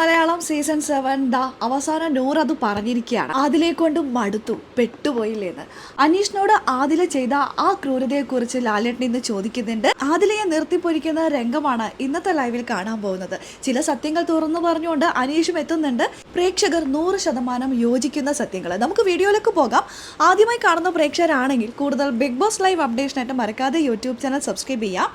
Malayalam season 7 ദാ അവസാനം നൂർ അത് പറഞ്ഞിരിക്കുകയാണ്. ആദിലെ കൊണ്ട് മടുത്തു, പെട്ടുപോയില്ലേന്ന്. അനീഷിനോട് ആദില ചെയ്ത ആ ക്രൂരതയെക്കുറിച്ച് ലാലേട്ടൻ ഇന്ന് ചോദിക്കുന്നുണ്ട്. ആദിലയെ നിർത്തിപ്പൊരിക്കുന്ന രംഗമാണ് ഇന്നത്തെ ലൈവിൽ കാണാൻ പോകുന്നത്. ചില സത്യങ്ങൾ തുറന്നു പറഞ്ഞുകൊണ്ട് അനീഷും എത്തുന്നുണ്ട്. പ്രേക്ഷകർ 100% യോജിക്കുന്ന സത്യങ്ങൾ. നമുക്ക് വീഡിയോയിലേക്ക് പോകാം. ആദ്യമായി കാണുന്ന പ്രേക്ഷകരാണെങ്കിൽ കൂടുതൽ ബിഗ് ബോസ് ലൈവ് അപ്ഡേഷനായിട്ട് മറക്കാതെ യൂട്യൂബ് ചാനൽ സബ്സ്ക്രൈബ് ചെയ്യാം.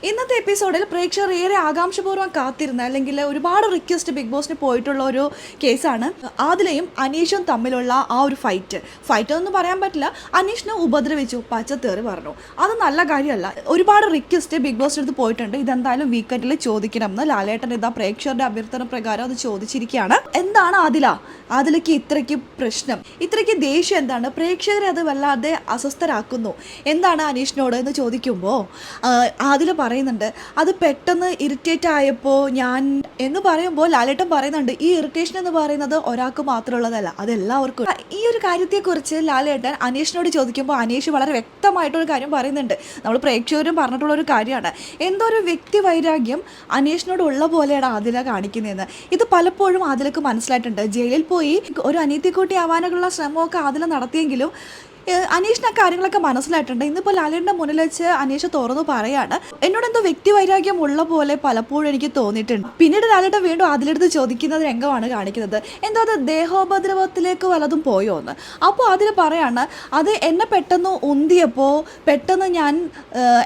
ഇന്നത്തെ എപ്പിസോഡിൽ പ്രേക്ഷകർ ഏറെ ആകാംക്ഷപൂർവ്വം കാത്തിരുന്ന അല്ലെങ്കിൽ ഒരുപാട് റിക്വസ്റ്റ് ബിഗ് ബോസിന് പോയിട്ടുള്ള ഒരു കേസാണ് ആദിലയും അനീഷും തമ്മിലുള്ള ആ ഒരു ഫൈറ്റ് ഒന്നും പറയാൻ പറ്റില്ല. അനീഷിനെ ഉപദ്രവിച്ചു, പച്ചത്തേറി പറഞ്ഞു. അത് നല്ല കാര്യമല്ല. ഒരുപാട് റിക്വസ്റ്റ് ബിഗ് ബോസിൻ്റെ അടുത്ത് പോയിട്ടുണ്ട്. ഇതെന്തായാലും വീക്കെൻഡിൽ ചോദിക്കണം എന്ന് ലാലേട്ടൻ ഇതാ പ്രേക്ഷകരുടെ അഭ്യർത്ഥന പ്രകാരം അത് ചോദിച്ചിരിക്കുകയാണ്. എന്താണ് ആദിലയ്ക്ക് ഇത്രയ്ക്ക് പ്രശ്നം, ഇത്രയ്ക്ക് ദേഷ്യം എന്താണ്? പ്രേക്ഷകരെ അത് വല്ലാതെ അസ്വസ്ഥരാക്കുന്നു. എന്താണ് അനീഷിനോട് എന്ന് ചോദിക്കുമ്പോൾ ആദില പറയുന്നുണ്ട്, അത് പെട്ടെന്ന് ഇറിറ്റേറ്റ് ആയപ്പോൾ ഞാൻ എന്ന് പറയുമ്പോൾ ലാലേട്ടൻ പറയുന്നുണ്ട്, ഈ ഇറിറ്റേഷൻ എന്ന് പറയുന്നത് ഒരാൾക്ക് മാത്രമുള്ളതല്ല, അതെല്ലാവർക്കും. ഈ ഒരു കാര്യത്തെക്കുറിച്ച് ലാലേട്ടൻ അനീഷിനോട് ചോദിക്കുമ്പോൾ അനീഷ് വളരെ വ്യക്തമായിട്ടൊരു കാര്യം പറയുന്നുണ്ട്. നമ്മൾ പ്രേക്ഷകരും പറഞ്ഞിട്ടുള്ള ഒരു കാര്യമാണ്. എന്തോ ഒരു വ്യക്തി വൈരാഗ്യം അനീഷിനോട് ഉള്ള പോലെയാണ് ആദില കാണിക്കുന്നതെന്ന്. ഇത് പലപ്പോഴും ആദിലക്ക് മനസ്സിലായിട്ടുണ്ട്. ജയിലിൽ പോയി ഒരു അനീതിക്കൂട്ടി ആവാനുള്ള ശ്രമമൊക്കെ ആദില നടത്തിയെങ്കിലും അനീഷിന് ആ കാര്യങ്ങളൊക്കെ മനസ്സിലായിട്ടുണ്ട്. ഇന്നിപ്പോൾ ലാലേട്ടൻ്റെ മുന്നിൽ വെച്ച് അനീഷ് തുറന്നു പറയാണ്, എന്നോട് എന്തോ വ്യക്തി വൈരാഗ്യം ഉള്ള പോലെ പലപ്പോഴും എനിക്ക് തോന്നിയിട്ടുണ്ട്. പിന്നീട് ലാലേട്ടൻ വീണ്ടും അതിലെടുത്ത് ചോദിക്കുന്നത് രംഗമാണ് കാണിക്കുന്നത്. എന്തോ അത് ദേഹോപദ്രവത്തിലേക്ക് വല്ലതും പോയോ എന്ന്. അപ്പോൾ അതിൽ പറയാണ്, അത് എന്നെ പെട്ടെന്ന് ഉന്തിയപ്പോൾ പെട്ടെന്ന് ഞാൻ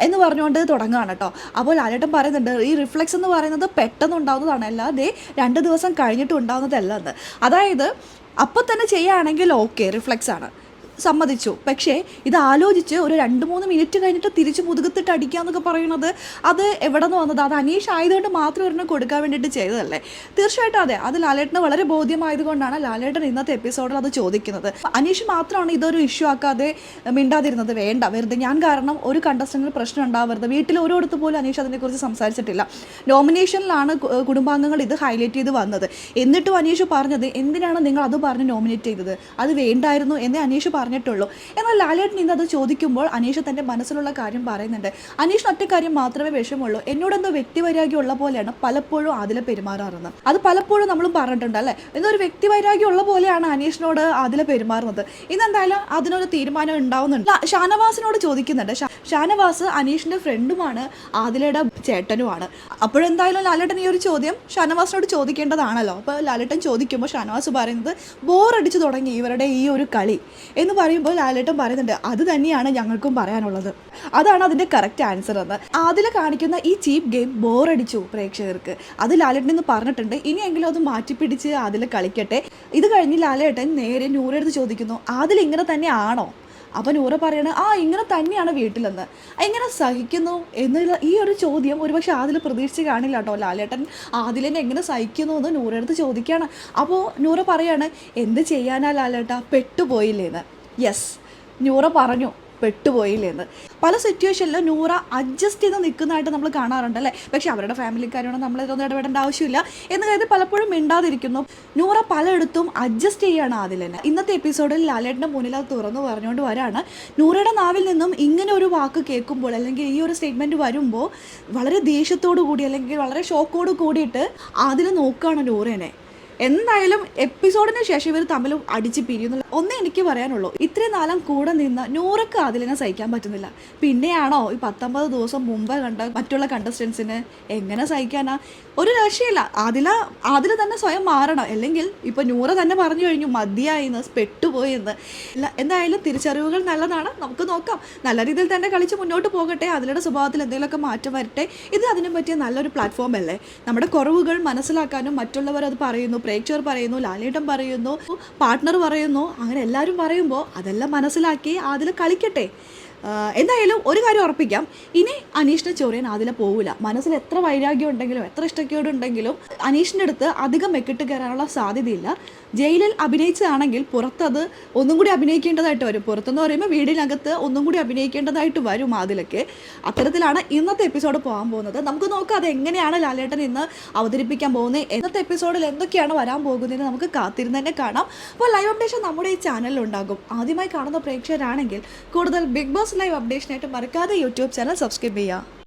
എന്ന് പറഞ്ഞുകൊണ്ട് തുടങ്ങുകയാണ് കേട്ടോ. അപ്പോൾ ലാലേട്ടൻ പറയുന്നുണ്ട്, ഈ റിഫ്ലെക്സ് എന്ന് പറയുന്നത് പെട്ടെന്ന് ഉണ്ടാകുന്നതാണ്, അല്ലാതെ 2 ദിവസം കഴിഞ്ഞിട്ട് ഉണ്ടാകുന്നതല്ല എന്ന്. അതായത് അപ്പം തന്നെ ചെയ്യുകയാണെങ്കിൽ ഓക്കെ, റിഫ്ലെക്സ് ആണ്, സമ്മതിച്ചു. പക്ഷേ ഇത് ആലോചിച്ച് ഒരു 2-3 മിനിറ്റ് കഴിഞ്ഞിട്ട് തിരിച്ച് മുതുകത്തിട്ട് അടിക്കുക എന്നൊക്കെ പറയുന്നത് അത് എവിടെ നിന്ന് വന്നത്? അത് അനീഷ് ആയതുകൊണ്ട് മാത്രം ഒരെണ്ണം കൊടുക്കാൻ വേണ്ടിയിട്ട് ചെയ്തതല്ലേ? തീർച്ചയായിട്ടും അതെ. അത് ലാലേട്ടന് വളരെ ബോധ്യമായതുകൊണ്ടാണ് ലാലേട്ടൻ ഇന്നത്തെ എപ്പിസോഡിൽ അത് ചോദിക്കുന്നത്. അനീഷ് മാത്രമാണ് ഇതൊരു ഇഷ്യൂ ആക്കാതെ മിണ്ടാതിരുന്നത്. വേണ്ട, വെറുതെ ഞാൻ കാരണം ഒരു കണ്ടസ്റ്റന്റിന് പ്രശ്നം ഉണ്ടാവരുത്. വീട്ടിൽ ഓരോരുത്തർ പോലും അനീഷ് അതിനെക്കുറിച്ച് സംസാരിച്ചിട്ടില്ല. നോമിനേഷനിലാണ് കുടുംബാംഗങ്ങൾ ഇത് ഹൈലൈറ്റ് ചെയ്ത് വന്നത്. എന്നിട്ടും അനീഷ് പറഞ്ഞത്, എന്തിനാണ് നിങ്ങൾ അത് പറഞ്ഞ് നോമിനേറ്റ് ചെയ്തത്? അത് വേണ്ടായിരുന്നു എന്നേ അനീഷ് പറഞ്ഞിട്ടുള്ളൂ. എന്നാൽ ലാലേട്ടൻ ഇന്ന് അത് ചോദിക്കുമ്പോൾ അനീഷ് തൻ്റെ മനസ്സിലുള്ള കാര്യം പറയുന്നുണ്ട്. അനീഷിന് ഒറ്റ കാര്യം മാത്രമേ വിഷമമുള്ളൂ, എന്നോടെന്തോ വ്യക്തിവൈരാഗ്യം ഉള്ള പോലെയാണ് പലപ്പോഴും ആദില പെരുമാറാറുന്നത്. അത് പലപ്പോഴും നമ്മളും പറഞ്ഞിട്ടുണ്ട് അല്ലേ? എന്നൊരു വ്യക്തിവൈരാഗ്യം ഉള്ള പോലെയാണ് അനീഷിനോട് ആദില പെരുമാറുന്നത്. ഇന്നെന്തായാലും അതിനൊരു തീരുമാനം ഉണ്ടാവുന്നുണ്ട്. ഷാനവാസിനോട് ചോദിക്കുന്നുണ്ട്. ഷാനവാസ് അനീഷിൻ്റെ ഫ്രണ്ടുമാണ്, ആദിലയുടെ ചേട്ടനുമാണ്. അപ്പോഴെന്തായാലും ലാലേട്ടൻ ഈ ഒരു ചോദ്യം ഷാനവാസിനോട് ചോദിക്കേണ്ടതാണല്ലോ. അപ്പോൾ ലാലേട്ടൻ ചോദിക്കുമ്പോൾ ഷാനവാസ് പറയുന്നത്, ബോറടിച്ചു തുടങ്ങി ഇവരുടെ ഈ ഒരു കളി എന്ന് പറയുമ്പോൾ ലാലേട്ടൻ പറയുന്നുണ്ട്, അത് തന്നെയാണ് ഞങ്ങൾക്കും പറയാനുള്ളത്, അതാണ് അതിൻ്റെ കറക്റ്റ് ആൻസർ എന്ന്. അതിൽ കാണിക്കുന്ന ഈ ചീപ്പ് ഗെയിം ബോറടിച്ചു പ്രേക്ഷകർക്ക്, അത് ലാലേട്ടൻ എന്ന് പറഞ്ഞിട്ടുണ്ട്. ഇനിയെങ്കിലും അത് മാറ്റിപ്പിടിച്ച് അതിൽ കളിക്കട്ടെ. ഇത് കഴിഞ്ഞ് ലാലേട്ടൻ നേരെ നൂറെടുത്ത് ചോദിക്കുന്നു, അതിൽ ഇങ്ങനെ തന്നെ ആണോ? അപ്പോൾ നൂറ പറയണ, ഇങ്ങനെ തന്നെയാണ് വീട്ടിലെന്ന്. എങ്ങനെ സഹിക്കുന്നു എന്നുള്ള ഈ ഒരു ചോദ്യം ഒരുപക്ഷെ ആദില പ്രതീക്ഷിച്ച് കാണില്ല കേട്ടോ. ലാലേട്ടൻ ആദിലിനെ എങ്ങനെ സഹിക്കുന്നു എന്ന് നൂറെടുത്ത് ചോദിക്കുകയാണ്. അപ്പോൾ നൂറ പറയാണ്, എന്ത് ചെയ്യാനാ ലാലേട്ടാ, പെട്ടുപോയില്ലേന്ന്. യെസ്, നൂറ പറഞ്ഞു പെട്ടുപോയില്ലേന്ന്. പല സിറ്റുവേഷനിലും നൂറ അഡ്ജസ്റ്റ് ചെയ്ത് നിൽക്കുന്നതായിട്ട് നമ്മൾ കാണാറുണ്ട് അല്ലേ? പക്ഷെ അവരുടെ ഫാമിലിക്കാരോട് നമ്മളിതൊന്നും ഇടപെടേണ്ട ആവശ്യമില്ല എന്ന് കരുതി പലപ്പോഴും മിണ്ടാതിരിക്കുന്നു. നൂറ പലയിടത്തും അഡ്ജസ്റ്റ് ചെയ്യുകയാണ് ആദിലിനെ. ഇന്നത്തെ എപ്പിസോഡിൽ ലാലേട്ടൻ്റെ മുന്നിൽ അത് തുറന്നു പറഞ്ഞുകൊണ്ട് വരാണ്. നൂറയുടെ നാവിൽ നിന്നും ഇങ്ങനെ ഒരു വാക്ക് കേൾക്കുമ്പോൾ അല്ലെങ്കിൽ ഈ ഒരു സ്റ്റേറ്റ്മെൻറ്റ് വരുമ്പോൾ വളരെ ദേഷ്യത്തോടു കൂടി അല്ലെങ്കിൽ വളരെ ഷോക്കോട് കൂടിയിട്ട് ആദിൽ നോക്കുകയാണ് നൂറേനെ. എന്തായാലും എപ്പിസോഡിന് ശേഷം ഇവർ തമ്മിൽ അടിച്ച് പിരിയുന്നില്ല. ഒന്നേ എനിക്ക് പറയാനുള്ളൂ, ഇത്രയും നാളും കൂടെ നിന്ന് നൂറക്ക് അതിലിനെ സഹിക്കാൻ പറ്റുന്നില്ല. പിന്നെയാണോ ഈ 19 ദിവസം മുമ്പ് കണ്ട മറ്റുള്ള കണ്ടസ്റ്റൻസിന് എങ്ങനെ സഹിക്കാനാ? ഒരു രക്ഷയില്ല. അതിൽ തന്നെ സ്വയം മാറണം. അല്ലെങ്കിൽ ഇപ്പോൾ നൂറ തന്നെ പറഞ്ഞു കഴിഞ്ഞു മതിയായിന്ന്, പെട്ടുപോയെന്ന്. എന്തായാലും തിരിച്ചറിവുകൾ നല്ലതാണ്, നമുക്ക് നോക്കാം. നല്ല രീതിയിൽ തന്നെ കളിച്ച് മുന്നോട്ട് പോകട്ടെ. അതിലുള്ള സ്വഭാവത്തിൽ എന്തെങ്കിലുമൊക്കെ മാറ്റം വരട്ടെ. ഇത് അതിനെ പറ്റിയ നല്ലൊരു പ്ലാറ്റ്ഫോം അല്ലേ? നമ്മുടെ കുറവുകൾ മനസ്സിലാക്കാനും മറ്റുള്ളവർ അത് പറയുന്നു, പ്രേക്ഷകർ പറയുന്നു, ലാലേട്ടൻ പറയുന്നു, പാർട്ട്ണർ പറയുന്നു, അങ്ങനെ എല്ലാവരും പറയുമ്പോൾ അതെല്ലാം മനസ്സിലാക്കി അതിൽ കളിക്കട്ടെ. എന്തായാലും ഒരു കാര്യം ഉറപ്പിക്കാം, ഇനി അനീഷിനെ ചൊറിയാൻ ആദില പോവില്ല. മനസ്സിൽ എത്ര വൈരാഗ്യം ഉണ്ടെങ്കിലും എത്ര ഇഷ്ടക്കേടുണ്ടെങ്കിലും അനീഷിൻ്റെ അടുത്ത് അധികം മെക്കിട്ട് കയറാനുള്ള സാധ്യതയില്ല. ജയിലിൽ അഭിനയിച്ചതാണെങ്കിൽ പുറത്തത് ഒന്നും കൂടി അഭിനയിക്കേണ്ടതായിട്ട് വരും. പുറത്തെന്ന് പറയുമ്പോൾ വീടിനകത്ത് ഒന്നും കൂടി അഭിനയിക്കേണ്ടതായിട്ട് വരും ആദിലക്ക്. അത്തരത്തിലാണ് ഇന്നത്തെ എപ്പിസോഡ് പോകാൻ പോകുന്നത്. നമുക്ക് നോക്കാം അത് എങ്ങനെയാണ് ലാലേട്ടൻ ഇന്ന് അവതരിപ്പിക്കാൻ പോകുന്നത്. ഇന്നത്തെ എപ്പിസോഡിൽ എന്തൊക്കെയാണ് വരാൻ പോകുന്നതെന്ന് നമുക്ക് കാത്തിരുന്ന് തന്നെ കാണാം. അപ്പോൾ ലൈവ് അപ്ഡേഷൻ നമ്മുടെ ഈ ചാനലിൽ ഉണ്ടാകും. ആദ്യമായി കാണുന്ന പ്രേക്ഷകരാണെങ്കിൽ കൂടുതൽ ബിഗ് ബോസ് ലൈവ് അപ്ഡേഷനായിട്ട് മറക്കാതെ യൂട്യൂബ് ചാനൽ സബ്സ്ക്രൈബ് ചെയ്യുക.